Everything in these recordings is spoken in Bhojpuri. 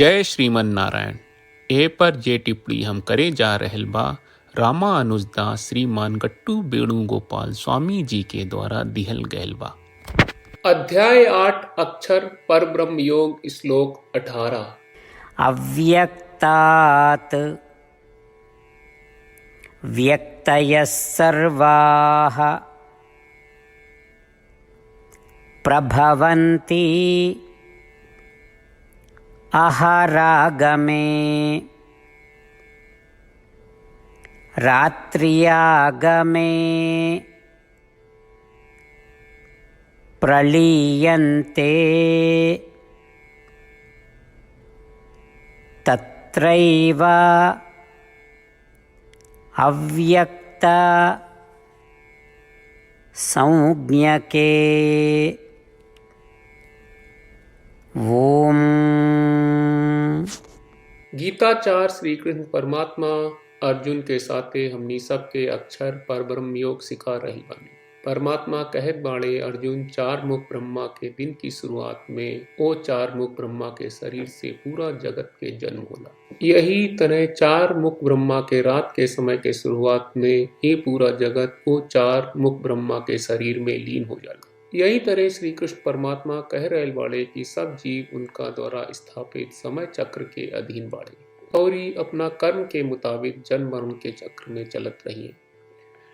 जय श्रीमन नारायण। ए पर जे टिप्पणी हम करे जा रहल बा रामानुजदास श्रीमान गट्टू वेणुगोपाल स्वामी जी के द्वारा दिहल गयल बा। अध्याय 8 अक्षर परब्रह्म योग श्लोक 18। अव्यक्तात् व्यक्तयः सर्वाः प्रभवन्ति अहरागमे रात्र्यागमे प्रलीयन्ते तत्रैव अव्यक्त संज्ञके। ओम। गीताचार्य श्री कृष्ण परमात्मा अर्जुन के साथे हमनी सबके अक्षर परब्रह्म योग सिखा रही बानी। परमात्मा कहत बाड़े अर्जुन, चार मुख ब्रह्मा के दिन की शुरुआत में ओ चार मुख ब्रह्मा के शरीर से पूरा जगत के जन्म होला। यही तरह चार मुख ब्रह्मा के रात के समय के शुरुआत में ये पूरा जगत ओ चार मुख ब्रह्मा के शरीर में लीन हो जाला। यही तरह श्री कृष्ण परमात्मा कह रहे बाड़े कि सब जीव उनका द्वारा स्थापित समय चक्र के अधीन बाड़े और ही अपना कर्म के मुताबिक जन्म मरण के चक्र में चलत रहिए।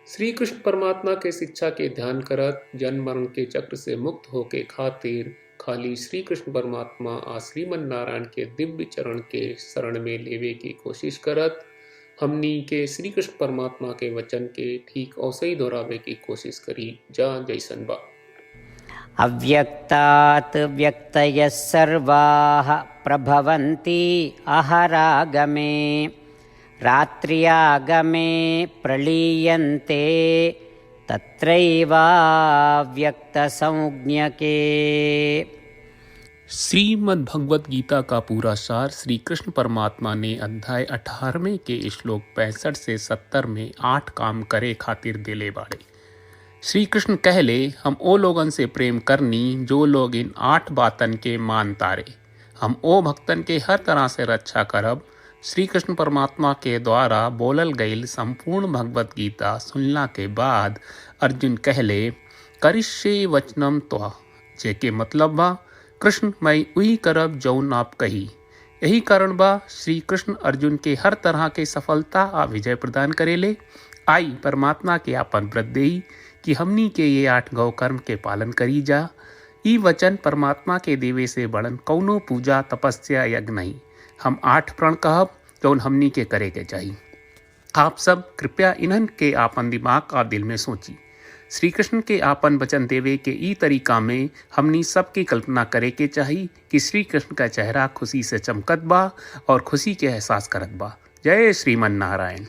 श्री कृष्ण परमात्मा के शिक्षा के ध्यान करत जन्म मरण के चक्र से मुक्त होके खातिर खाली श्री कृष्ण परमात्मा आ श्रीमन नारायण के दिव्य चरण के शरण में लेवे की कोशिश करत हमनी के श्री कृष्ण परमात्मा के वचन के ठीक औसे ही दोहरावे की कोशिश करी जा जैसन बा। अव्यक्तात् व्यक्तयः सर्वाः प्रभवन्ति अहरागमे रात्र्यागमे प्रलीयन्ते तत्रैवाव्यक्त संज्ञके। श्रीमद् भगवत गीता का पूरा सार श्री कृष्ण परमात्मा ने अध्याय 18वें के श्लोक 65 से 70 में 8 काम करे खातिर देले बाड़े। श्री कृष्ण कहले, हम ओ लोगन से प्रेम करनी जो लोग इन 8 बातन के मान तारे। हम ओ भक्तन के हर तरह से रक्षा करब। श्री कृष्ण परमात्मा के द्वारा बोलल गईल संपूर्ण भगवत गीता सुनला के बाद अर्जुन कहले, करिष्ये वचनम त्वा, जेके मतलब बा कृष्ण मैं उही करब जौन आप कही। यही कारण बा श्री कृष्ण अर्जुन के हर तरह के सफलता आ विजय प्रदान करेले। आई परमात्मा के आपन व्रत देई कि हमनी के ये 8 गौ कर्म के पालन करी जा। ई वचन परमात्मा के देवे से बड़न कौनो पूजा तपस्या यज्ञ नहीं। हम 8 प्रण कहब जौन हमनी के करे के चाहिए। आप सब कृपया इन्हन के आपन दिमाग और दिल में सोची। श्री कृष्ण के आपन वचन देवे के ई तरीका में हमनी सबकी कल्पना करे के चाहिए कि श्री कृष्ण का चेहरा खुशी से चमकत बा और खुशी के एहसास करत बा। जय श्रीमन नारायण।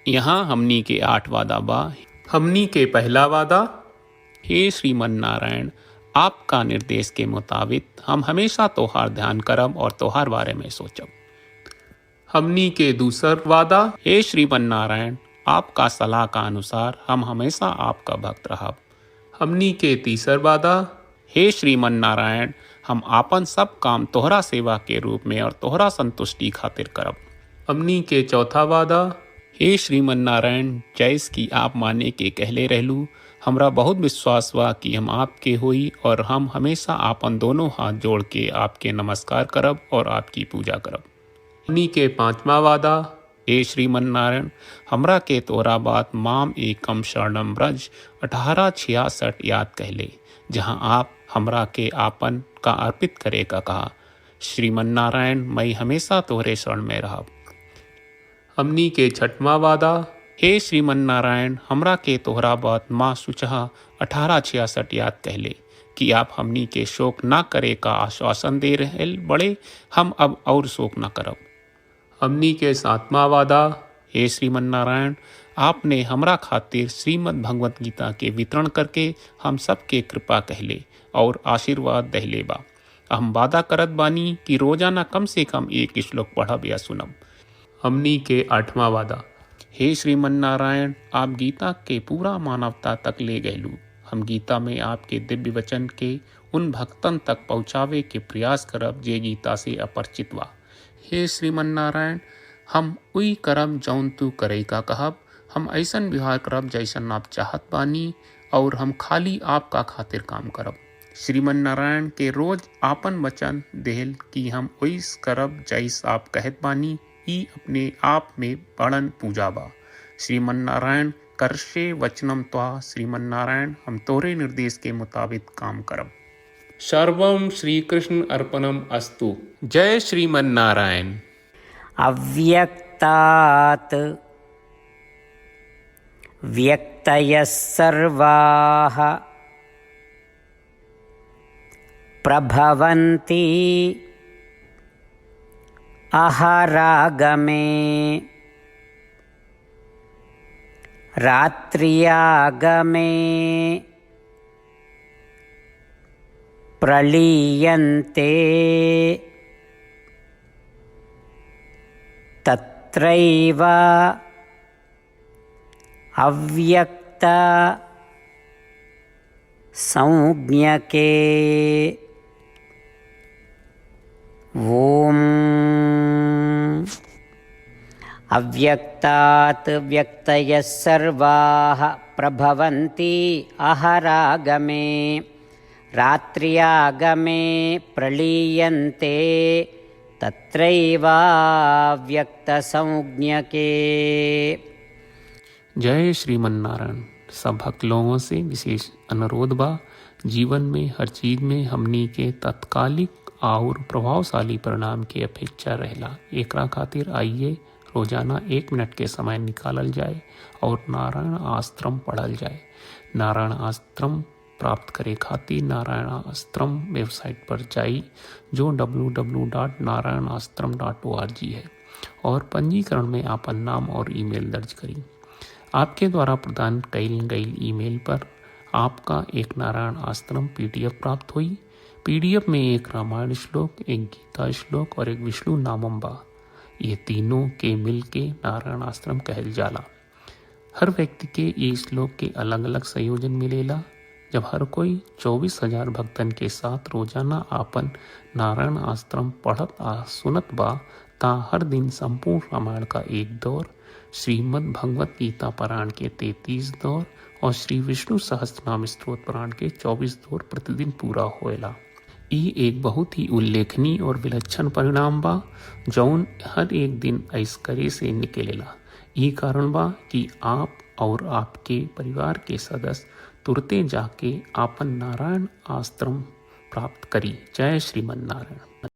यहाँ हमनी के 8 वादा बा। हमनी के पहला वादा, हे श्रीमन नारायण, आपका निर्देश के मुताबिक हम हमेशा तोहार ध्यान करब और तोहार बारे में सोचब। हमनी के दूसर वादा, हे श्रीमन नारायण, आपका सलाह का अनुसार हम हमेशा आपका भक्त रहब। हमनी के तीसर वादा, हे श्रीमन नारायण, हम आपन सब काम तोहरा सेवा के रूप में और तोहरा संतुष्टि खातिर करब। हमनी के चौथा वादा, हे श्रीमन नारायण, जैस की आप माने के कहले रहलू, हमरा बहुत विश्वास बा कि हम आपके होई और हम हमेशा आपन दोनों हाथ जोड़ के आपके नमस्कार करब और आपकी पूजा करब। हमनी के 5वां वादा, हे श्रीमन नारायण, हमरा के तोरा बात माम एकम शरणम ब्रज 1866 याद कहले, जहाँ आप हमरा के आपन का अर्पित करे का कहा। श्रीमन नारायण, मैं हमेशा तोहरे शरण में रहब। हमनी के 6वां वादा, हे श्रीमन नारायण, हमरा के तोहरा बात माँ सुचहा 1866 याद कहले कि आप हमनी के शोक ना करे का आश्वासन दे रहे बड़े। हम अब और शोक ना करब। हमनी के 7वां वादा, हे श्रीमन नारायण, आपने हमरा खातिर श्रीमद् भगवत गीता के वितरण करके हम सबके कृपा कहले और आशीर्वाद दहले बा। हम वादा करत बानी कि रोजाना कम से कम 1 श्लोक पढ़ब या सुनब। हमनी के 8वां वादा, हे श्रीमन नारायण, आप गीता के पूरा मानवता तक ले गयलू। हम गीता में आपके दिव्य वचन के उन भक्तन तक पहुँचावे के प्रयास करब जे गीता से अपरिचित बा। हे श्रीमन नारायण, हम उई करब जौन तू करे का कहब। हम ऐसन व्यवहार करब जैसन आप चाहत बानी और हम खाली आपका खातिर काम करब। श्रीमन नारायण के रोज आपन वचन देहल कि हम ओइस करब जैस आप कहत बानी, ई अपने आप में बड़न पूजा बा। श्रीमन नारायण करशे वचनम त्वा। श्रीमन नारायण, हम तोरे निर्देश के मुताबिक काम करब। सर्वम श्री कृष्ण अर्पणम अस्तु। जय श्रीमन नारायण। अव्यक्तात् व्यक्तयः सर्वाः प्रभवन्ति अहरागमे रात्र्यागमे प्रलीयन्ते तत्रैव अव्यक्त संज्ञके। ओम अव्यक्तात् व्यक्तयः सर्वाः प्रभवन्ति अहरागमे रात्र्यागमे प्रलीयन्ते तत्रैवाव्यक्तसंज्ञके। जय श्रीमन नारायण। सब भक्त लोगों से विशेष अनुरोध बा, जीवन में हर चीज में हमनी के तत्कालिक और प्रभावशाली परिणाम की अपेक्षा रहेला। एकरा खातिर आइए रोजाना 1 मिनट के समय निकालल जाए और नारायण आश्रम पढ़ल जाए। नारायण आश्रम प्राप्त करे खातिर नारायण आश्रम वेबसाइट पर जाई, जो www.narayanashram.org है, और पंजीकरण में आपन नाम और ईमेल दर्ज करी। आपके द्वारा प्रदान कईल गई ईमेल पर आपका एक नारायण आश्रम PDF प्राप्त हुई। PDF में एक रामायण श्लोक, एक गीता श्लोक और एक विष्णु नामम बा। ये तीनों के मिल के नारायण आश्रम कहल जाला। हर व्यक्ति के ये श्लोक के अलग अलग संयोजन मिलेला। जब हर कोई 24,000 भक्तन के साथ रोजाना आपन नारायण आश्रम पढ़त आ सुनत बा, ता हर दिन संपूर्ण रामायण का 1 दौर, श्रीमद् भगवत गीता पारायण के 33 दौर और श्री विष्णु सहस्त्रनाम स्तोत्र पारायण के 24 दौर प्रतिदिन पूरा होएला। ई एक बहुत ही उल्लेखनीय और विलक्षण परिणाम बा, जौन हर एक दिन ऐसकरे से निकलेला। ई कारण बा कि आप और आपके परिवार के सदस्य तुरते जाके आपन नारायण आश्रम प्राप्त करी। जय श्रीमन नारायण।